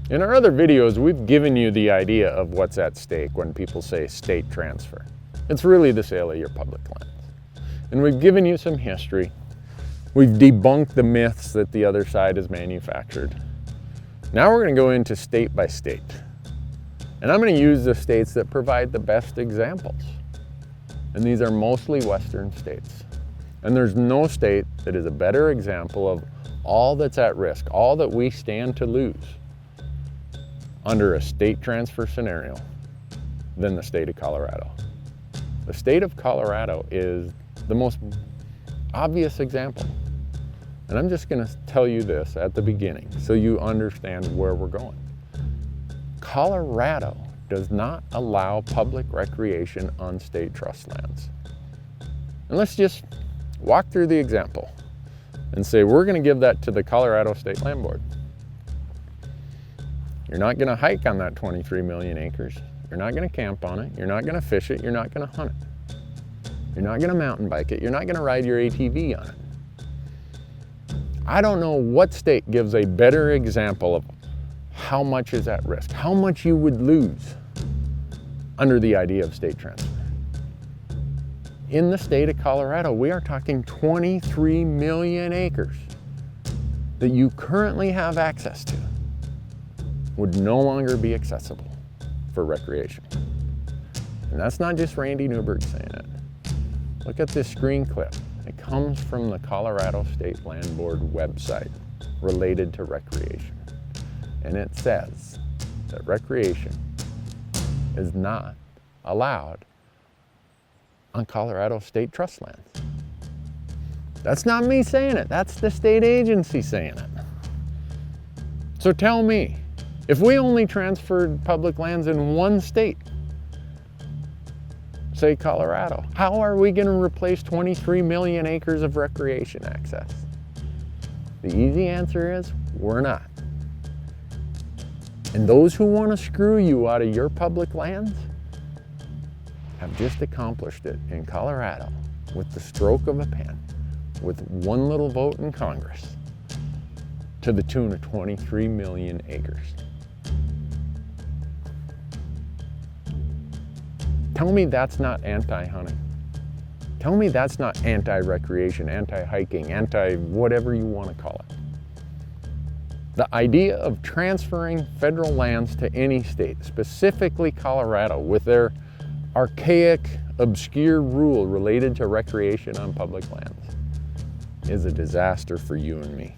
In our other videos, we've given you the idea of what's at stake when people say state transfer. It's really the sale of your public lands. And we've given you some history. We've debunked the myths that the other side has manufactured. Now we're going to go into state by state. And I'm going to use the states that provide the best examples. And these are mostly Western states. And there's no state that is a better example of all that's at risk, all that we stand to lose under a state transfer scenario than the state of Colorado. The state of Colorado is the most obvious example. And I'm just going to tell you this at the beginning so you understand where we're going. Colorado does not allow public recreation on state trust lands. And let's just walk through the example and say we're going to give that to the Colorado State Land Board. You're not going to hike on that 23 million acres. You're not going to camp on it. You're not going to fish it. You're not going to hunt it. You're not going to mountain bike it. You're not going to ride your ATV on it. I don't know what state gives a better example of how much is at risk, how much you would lose under the idea of state transfer. In the state of Colorado, we are talking 23 million acres that you currently have access to would no longer be accessible for recreation. And that's not just Randy Newberg saying it. Look at this screen clip. It comes from the Colorado State Land Board website related to recreation. And it says that recreation is not allowed on Colorado state trust lands. That's not me saying it, that's the state agency saying it. So tell me, if we only transferred public lands in one state, say Colorado, how are we going to replace 23 million acres of recreation access? The easy answer is we're not. And those who want to screw you out of your public lands have just accomplished it in Colorado with the stroke of a pen, with one little vote in Congress, to the tune of 23 million acres. Tell me that's not anti-hunting. Tell me that's not anti-recreation, anti-hiking, anti-whatever you want to call it. The idea of transferring federal lands to any state, specifically Colorado, with their archaic, obscure rule related to recreation on public lands, is a disaster for you and me.